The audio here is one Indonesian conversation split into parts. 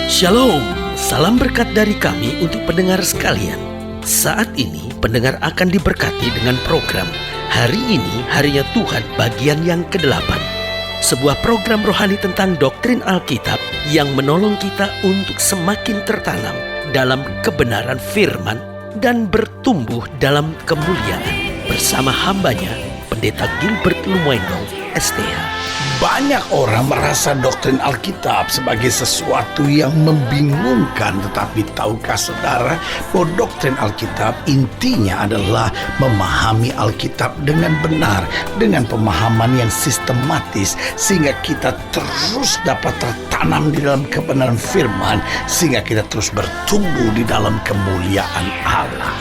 Shalom, salam berkat dari kami untuk pendengar sekalian. Saat ini pendengar akan diberkati dengan program Hari Ini Harinya Tuhan bagian yang ke-8. Sebuah program rohani tentang doktrin Alkitab yang menolong kita untuk semakin tertanam dalam kebenaran firman dan bertumbuh dalam kemuliaan. Bersama hambanya, Pendeta Gilbert Lumwendo, STH. Banyak orang merasa doktrin Alkitab sebagai sesuatu yang membingungkan. Tetapi tahukah saudara bahwa doktrin Alkitab intinya adalah memahami Alkitab dengan benar, dengan pemahaman yang sistematis, sehingga kita terus dapat tertanam di dalam kebenaran firman, sehingga kita terus bertumbuh di dalam kemuliaan Allah.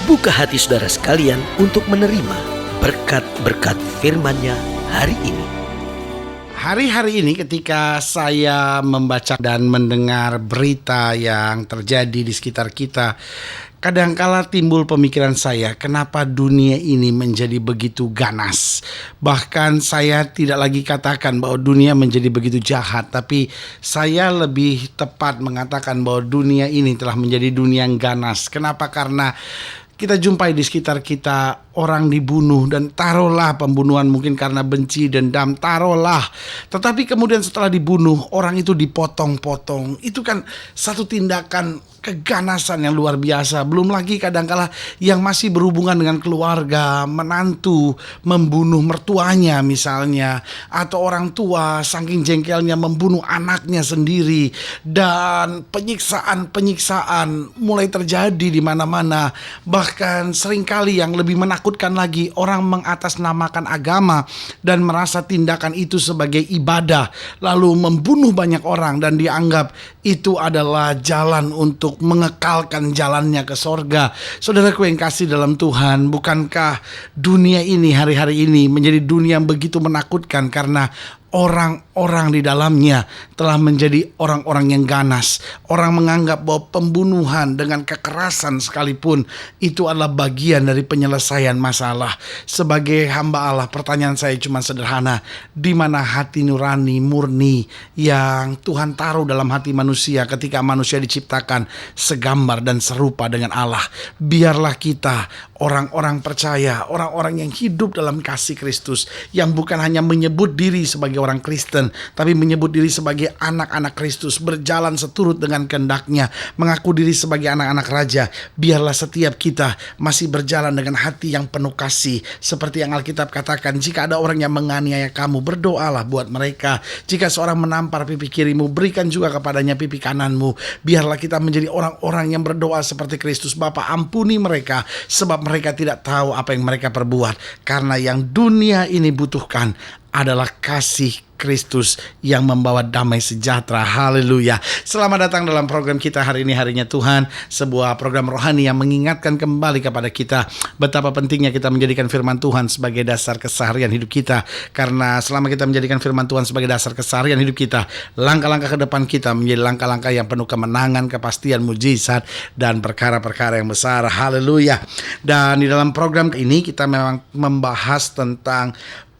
Buka hati saudara sekalian untuk menerima berkat-berkat firman-Nya hari ini. Hari-hari ini ketika saya membaca dan mendengar berita yang terjadi di sekitar kita, kadangkala timbul pemikiran saya, kenapa dunia ini menjadi begitu ganas? Bahkan saya tidak lagi katakan bahwa dunia menjadi begitu jahat, tapi saya lebih tepat mengatakan bahwa dunia ini telah menjadi dunia yang ganas. Kenapa? Karena kita jumpai di sekitar kita orang dibunuh, dan taruhlah pembunuhan mungkin karena benci, dendam, taruhlah. Tetapi kemudian setelah dibunuh, orang itu dipotong-potong. Itu kan satu tindakan keganasan yang luar biasa. Belum lagi kadangkala yang masih berhubungan dengan keluarga, menantu membunuh mertuanya misalnya, atau orang tua saking jengkelnya membunuh anaknya sendiri, dan penyiksaan mulai terjadi di mana-mana. Bahkan seringkali yang lebih menakutkan lagi, orang mengatasnamakan agama dan merasa tindakan itu sebagai ibadah, lalu membunuh banyak orang dan dianggap itu adalah jalan untuk mengekalkan jalannya ke sorga. Saudaraku yang kasih dalam Tuhan, bukankah dunia ini hari-hari ini menjadi dunia yang begitu menakutkan karena orang-orang di dalamnya telah menjadi orang-orang yang ganas. Orang menganggap bahwa pembunuhan dengan kekerasan sekalipun itu adalah bagian dari penyelesaian masalah. Sebagai hamba Allah, pertanyaan saya cuma sederhana. Di mana hati nurani, murni yang Tuhan taruh dalam hati manusia ketika manusia diciptakan segambar dan serupa dengan Allah? Biarlah kita orang-orang percaya, orang-orang yang hidup dalam kasih Kristus, yang bukan hanya menyebut diri sebagai orang Kristen, tapi menyebut diri sebagai anak-anak Kristus, berjalan seturut dengan kehendaknya, mengaku diri sebagai anak-anak raja. Biarlah setiap kita masih berjalan dengan hati yang penuh kasih, seperti yang Alkitab katakan, jika ada orang yang menganiaya kamu, berdoalah buat mereka. Jika seorang menampar pipi kirimu, berikan juga kepadanya pipi kananmu. Biarlah kita menjadi orang-orang yang berdoa seperti Kristus. Bapa, ampuni mereka, sebab mereka tidak tahu apa yang mereka perbuat. Karena yang dunia ini butuhkan adalah kasih Kristus yang membawa damai sejahtera. Haleluya. Selamat datang dalam program kita Hari Ini Harinya Tuhan, sebuah program rohani yang mengingatkan kembali kepada kita betapa pentingnya kita menjadikan firman Tuhan sebagai dasar keseharian hidup kita. Karena selama kita menjadikan firman Tuhan sebagai dasar keseharian hidup kita, langkah-langkah ke depan kita menjadi langkah-langkah yang penuh kemenangan, kepastian, mujizat, dan perkara-perkara yang besar. Haleluya. Dan di dalam program ini kita memang membahas tentang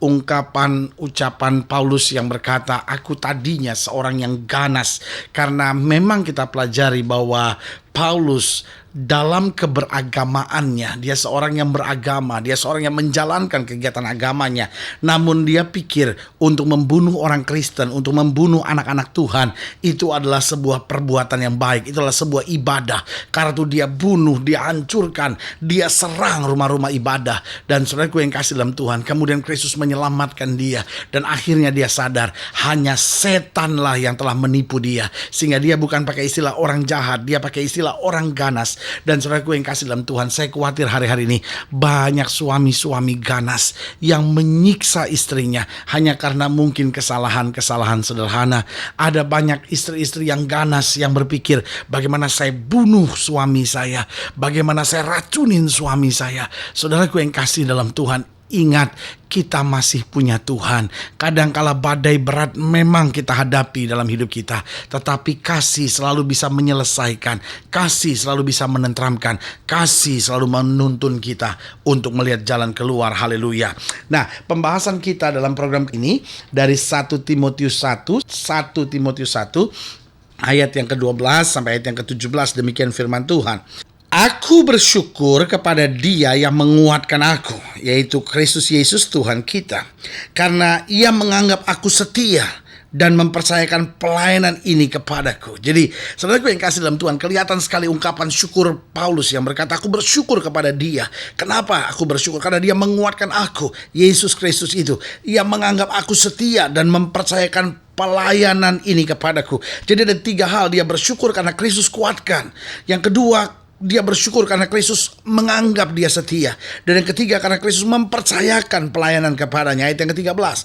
ucapan Paulus yang berkata, aku tadinya seorang yang ganas. Karena memang kita pelajari bahwa Paulus dalam keberagamaannya, dia seorang yang beragama, dia seorang yang menjalankan kegiatan agamanya, namun dia pikir untuk membunuh orang Kristen, untuk membunuh anak-anak Tuhan, itu adalah sebuah perbuatan yang baik, itu adalah sebuah ibadah. Karena itu dia bunuh, dia hancurkan, dia serang rumah-rumah ibadah. Dan saudaraku yang kasih dalam Tuhan, kemudian Kristus menyelamatkan dia, dan akhirnya dia sadar hanya setanlah yang telah menipu dia, sehingga dia bukan pakai istilah orang jahat, dia pakai istilah orang ganas. Dan saudaraku yang kasih dalam Tuhan, saya khawatir hari-hari ini banyak suami-suami ganas yang menyiksa istrinya hanya karena mungkin kesalahan-kesalahan sederhana. Ada banyak istri-istri yang ganas yang berpikir, bagaimana saya bunuh suami saya, bagaimana saya racunin suami saya. Saudaraku yang kasih dalam Tuhan, ingat kita masih punya Tuhan. Kadangkala badai berat memang kita hadapi dalam hidup kita, tetapi kasih selalu bisa menyelesaikan, kasih selalu bisa menenteramkan, kasih selalu menuntun kita untuk melihat jalan keluar. Haleluya. Nah, pembahasan kita dalam program ini dari 1 Timotius 1 ayat yang ke-12 sampai ayat yang ke-17. Demikian firman Tuhan. Aku bersyukur kepada Dia yang menguatkan aku, yaitu Kristus Yesus Tuhan kita, karena Ia menganggap aku setia dan mempercayakan pelayanan ini kepadaku. Jadi, saudaraku yang kasih dalam Tuhan, kelihatan sekali ungkapan syukur Paulus yang berkata, aku bersyukur kepada Dia. Kenapa aku bersyukur? Karena Dia menguatkan aku, Yesus Kristus itu. Ia menganggap aku setia dan mempercayakan pelayanan ini kepadaku. Jadi ada 3 hal. Dia bersyukur karena Kristus kuatkan. Yang kedua, dia bersyukur karena Kristus menganggap dia setia. Dan yang ketiga, karena Kristus mempercayakan pelayanan kepadanya. Ayat yang ke-13.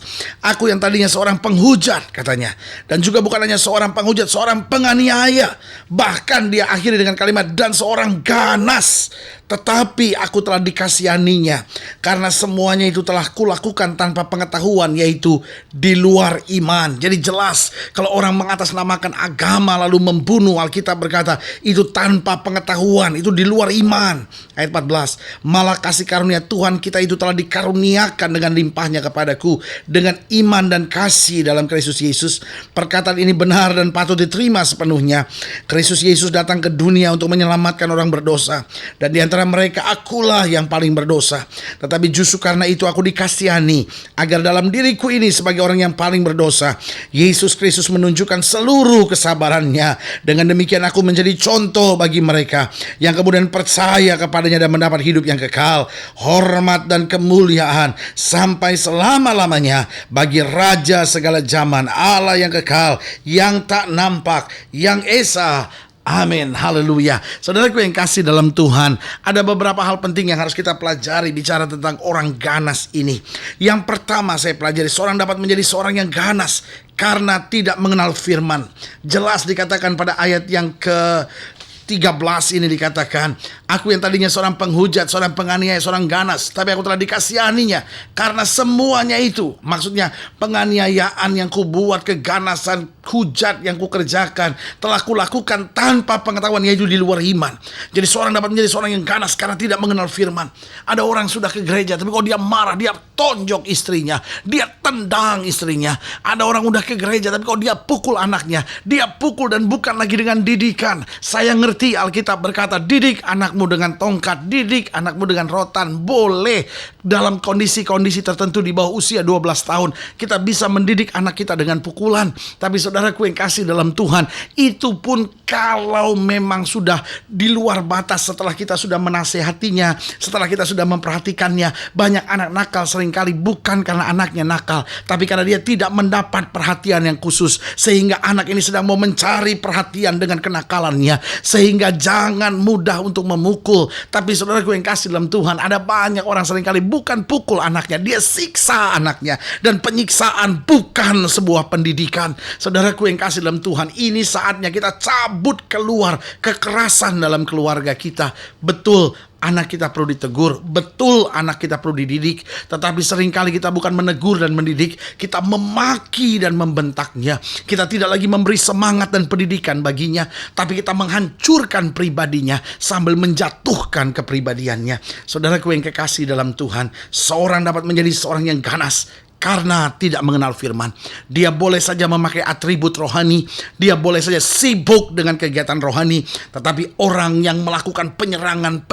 Aku yang tadinya seorang penghujat, katanya. Dan juga bukan hanya seorang penghujat, seorang penganiaya. Bahkan dia akhiri dengan kalimat, dan seorang ganas. Tetapi aku telah dikasihaninya, karena semuanya itu telah kulakukan tanpa pengetahuan, yaitu di luar iman. Jadi jelas, kalau orang mengatasnamakan agama lalu membunuh, Alkitab berkata, itu tanpa pengetahuan, itu di luar iman. Ayat 14, malah kasih karunia Tuhan kita itu telah dikaruniakan dengan limpahnya kepadaku, dengan iman dan kasih dalam Kristus Yesus. Perkataan ini benar dan patut diterima sepenuhnya. Kristus Yesus datang ke dunia untuk menyelamatkan orang berdosa, dan di antara mereka akulah yang paling berdosa. Tetapi justru karena itu aku dikasihani, agar dalam diriku ini sebagai orang yang paling berdosa, Yesus Kristus menunjukkan seluruh kesabarannya. Dengan demikian aku menjadi contoh bagi mereka yang kemudian percaya kepadanya dan mendapat hidup yang kekal, hormat dan kemuliaan sampai selama-lamanya bagi Raja segala zaman, Allah yang kekal, yang tak nampak, yang esa. Amin, haleluya. Saudaraku yang kasih dalam Tuhan, ada beberapa hal penting yang harus kita pelajari bicara tentang orang ganas ini. Yang pertama saya pelajari, seorang dapat menjadi seorang yang ganas karena tidak mengenal firman. Jelas dikatakan pada ayat yang ke-13 ini dikatakan, aku yang tadinya seorang penghujat, seorang penganiaya, seorang ganas, tapi aku telah dikasihaninya karena semuanya itu, maksudnya penganiayaan yang kubuat, keganasan, hujat yang kukerjakan, telah kulakukan tanpa pengetahuan, yaitu di luar iman. Jadi seorang dapat menjadi seorang yang ganas karena tidak mengenal firman. Ada orang sudah ke gereja, tapi kalau dia marah, dia tonjok istrinya, dia tendang istrinya. Ada orang udah ke gereja, tapi kalau dia pukul anaknya, dia pukul dan bukan lagi dengan didikan. Saya ngerti Alkitab berkata, didik anakmu dengan tongkat, didik anakmu dengan rotan. Boleh dalam kondisi-kondisi tertentu di bawah usia 12 tahun kita bisa mendidik anak kita dengan pukulan. Tapi saudaraku yang kasih dalam Tuhan, itu pun kalau memang sudah di luar batas, setelah kita sudah menasehatinya, setelah kita sudah memperhatikannya. Banyak anak nakal seringkali bukan karena anaknya nakal, tapi karena dia tidak mendapat perhatian yang khusus, sehingga anak ini sedang mau mencari perhatian dengan kenakalannya, sehingga jangan mudah untuk memukul. Tapi saudaraku yang kasih dalam Tuhan, ada banyak orang seringkali bukan pukul anaknya, dia siksa anaknya. Dan penyiksaan bukan sebuah pendidikan. Saudaraku yang kasih dalam Tuhan, ini saatnya kita cabut keluar kekerasan dalam keluarga kita. Betul, anak kita perlu ditegur, betul anak kita perlu dididik, tetapi seringkali kita bukan menegur dan mendidik, kita memaki dan membentaknya. Kita tidak lagi memberi semangat dan pendidikan baginya, tapi kita menghancurkan pribadinya sambil menjatuhkan kepribadiannya. Saudaraku yang kekasih dalam Tuhan, seorang dapat menjadi seorang yang ganas karena tidak mengenal firman. Dia boleh saja memakai atribut rohani, dia boleh saja sibuk dengan kegiatan rohani, tetapi orang yang melakukan penyerangan,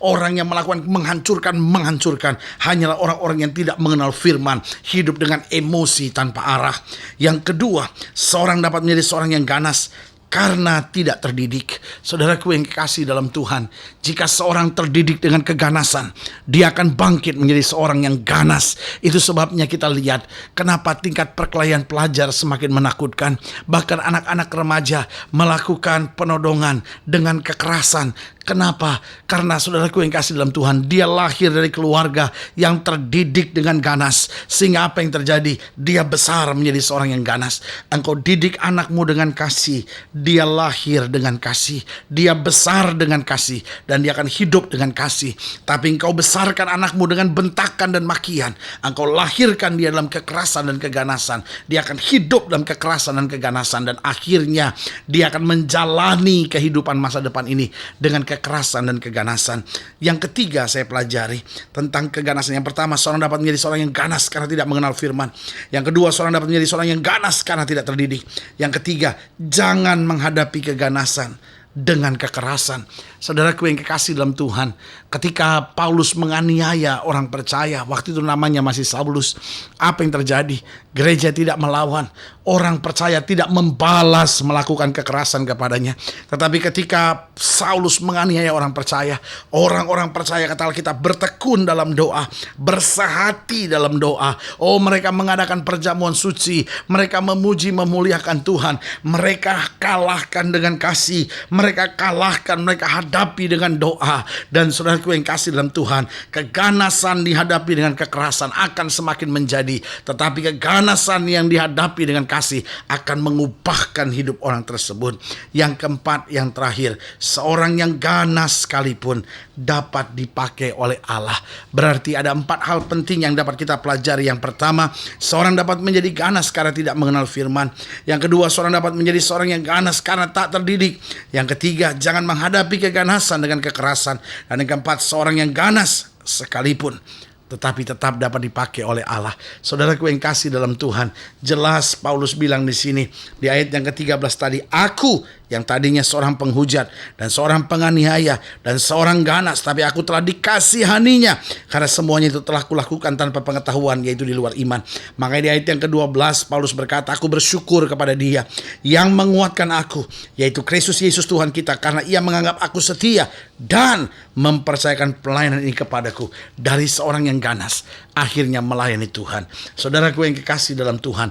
orang yang melakukan menghancurkan, hanyalah orang-orang yang tidak mengenal firman, hidup dengan emosi tanpa arah. Yang kedua, seorang dapat menjadi seorang yang ganas karena tidak terdidik. Saudaraku yang kekasih dalam Tuhan, jika seorang terdidik dengan keganasan, dia akan bangkit menjadi seorang yang ganas. Itu sebabnya kita lihat kenapa tingkat perkelahian pelajar semakin menakutkan. Bahkan anak-anak remaja melakukan penodongan dengan kekerasan Kenapa? Karena saudaraku yang kasih dalam Tuhan, dia lahir dari keluarga yang terdidik dengan ganas. Sehingga apa yang terjadi? Dia besar menjadi seorang yang ganas. Engkau didik anakmu dengan kasih, dia lahir dengan kasih, dia besar dengan kasih, dan dia akan hidup dengan kasih. Tapi engkau besarkan anakmu dengan bentakan dan makian, engkau lahirkan dia dalam kekerasan dan keganasan. Dia akan hidup dalam kekerasan dan keganasan, dan akhirnya dia akan menjalani kehidupan masa depan ini dengan kekerasan dan keganasan. Yang ketiga saya pelajari tentang keganasan. Yang pertama, seorang dapat menjadi seorang yang ganas karena tidak mengenal firman. Yang kedua, seorang dapat menjadi seorang yang ganas karena tidak terdidik. Yang ketiga, jangan menghadapi keganasan dengan kekerasan. Saudaraku yang kekasih dalam Tuhan, ketika Paulus menganiaya orang percaya, waktu itu namanya masih Saulus, apa yang terjadi? Gereja tidak melawan, orang percaya tidak membalas melakukan kekerasan kepadanya. Tetapi ketika Saulus menganiaya orang percaya, orang-orang percaya kata Alkitab bertekun dalam doa, bersehati dalam doa. Oh, mereka mengadakan perjamuan suci, mereka memuji memuliakan Tuhan, mereka kalahkan dengan kasih, mereka kalahkan, mereka hadapi dengan doa. Dan saudaraku yang kasih dalam Tuhan, keganasan dihadapi dengan kekerasan akan semakin menjadi, tetapi keganasan yang dihadapi dengan kasih akan mengubahkan hidup orang tersebut. Yang keempat, yang terakhir, seorang yang ganas sekalipun dapat dipakai oleh Allah. Berarti ada 4 hal penting yang dapat kita pelajari. Yang pertama, seorang dapat menjadi ganas karena tidak mengenal firman. Yang kedua, seorang dapat menjadi seorang yang ganas karena tak terdidik. Yang ketiga, jangan menghadapi keganasan dengan kekerasan. Dan yang keempat, seorang yang ganas sekalipun tetapi tetap dapat dipakai oleh Allah. Saudaraku yang kasih dalam Tuhan, jelas Paulus bilang di sini di ayat yang ke-13 tadi, aku yang tadinya seorang penghujat dan seorang penganiaya dan seorang ganas, tapi aku telah dikasihaninya karena semuanya itu telah kulakukan tanpa pengetahuan, yaitu di luar iman. Makanya di ayat yang ke-12 Paulus berkata, aku bersyukur kepada Dia yang menguatkan aku, yaitu Kristus Yesus Tuhan kita, karena Ia menganggap aku setia dan mempercayakan pelayanan ini kepadaku. Dari seorang yang ganas akhirnya melayani Tuhan. Saudaraku yang kekasih dalam Tuhan,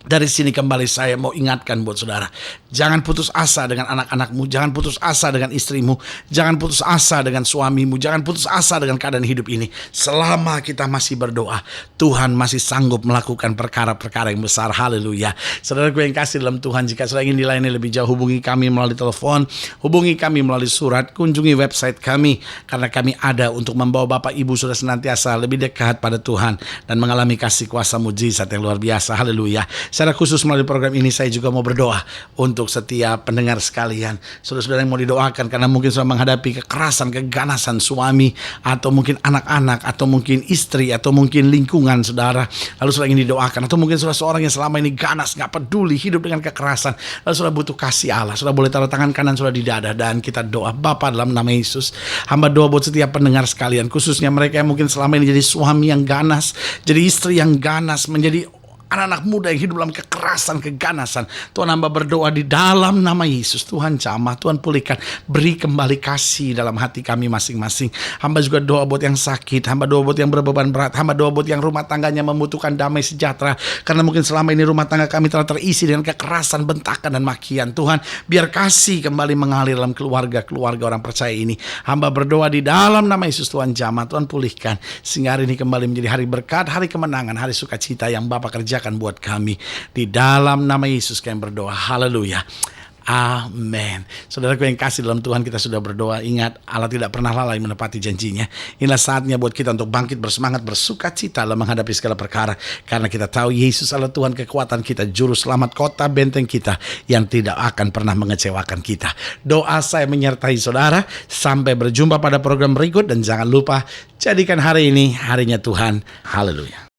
dari sini kembali saya mau ingatkan buat saudara, jangan putus asa dengan anak-anakmu, jangan putus asa dengan istrimu, jangan putus asa dengan suamimu, jangan putus asa dengan keadaan hidup ini. Selama kita masih berdoa, Tuhan masih sanggup melakukan perkara-perkara yang besar. Haleluya. Saudaraku yang kasih dalam Tuhan, jika saudara ingin dilayani lebih jauh, hubungi kami melalui telepon, hubungi kami melalui surat, kunjungi website kami, karena kami ada untuk membawa Bapak Ibu sudah senantiasa lebih dekat pada Tuhan dan mengalami kasih kuasa mujizat yang luar biasa. Haleluya. Secara khusus melalui program ini saya juga mau berdoa untuk setiap pendengar sekalian, saudara-saudara yang mau didoakan karena mungkin sudah menghadapi kekerasan, keganasan suami, atau mungkin anak-anak, atau mungkin istri, atau mungkin lingkungan saudara, lalu saudara ingin didoakan, atau mungkin saudara seorang yang selama ini ganas, gak peduli, hidup dengan kekerasan, lalu saudara butuh kasih Allah. Saudara boleh taruh tangan kanan saudara di dada dan kita doa. Bapa, dalam nama Yesus, hamba doa buat setiap pendengar sekalian, khususnya mereka yang mungkin selama ini jadi suami yang ganas, jadi istri yang ganas, menjadi anak-anak muda yang hidup dalam kekerasan, keganasan. Tuhan, hamba berdoa di dalam nama Yesus, Tuhan jamah, Tuhan pulihkan, beri kembali kasih dalam hati kami masing-masing. Hamba juga doa buat yang sakit, hamba doa buat yang berbeban berat, hamba doa buat yang rumah tangganya membutuhkan damai sejahtera, karena mungkin selama ini rumah tangga kami telah terisi dengan kekerasan, bentakan, dan makian. Tuhan, biar kasih kembali mengalir dalam keluarga-keluarga orang percaya ini. Hamba berdoa di dalam nama Yesus, Tuhan jamah, Tuhan pulihkan, sehingga hari ini kembali menjadi hari berkat, hari kemenangan, hari sukacita yang Bapa kerjakan buat kami. Di dalam nama Yesus kami berdoa. Haleluya. Amin. Saudaraku yang kasih dalam Tuhan, kita sudah berdoa. Ingat, Allah tidak pernah lalai menepati janjinya. Inilah saatnya buat kita untuk bangkit bersemangat, bersukacita dalam menghadapi segala perkara, karena kita tahu Yesus adalah Tuhan kekuatan kita, juru selamat, kota benteng kita yang tidak akan pernah mengecewakan kita. Doa saya menyertai saudara. Sampai berjumpa pada program berikut, dan jangan lupa jadikan hari ini harinya Tuhan. Haleluya.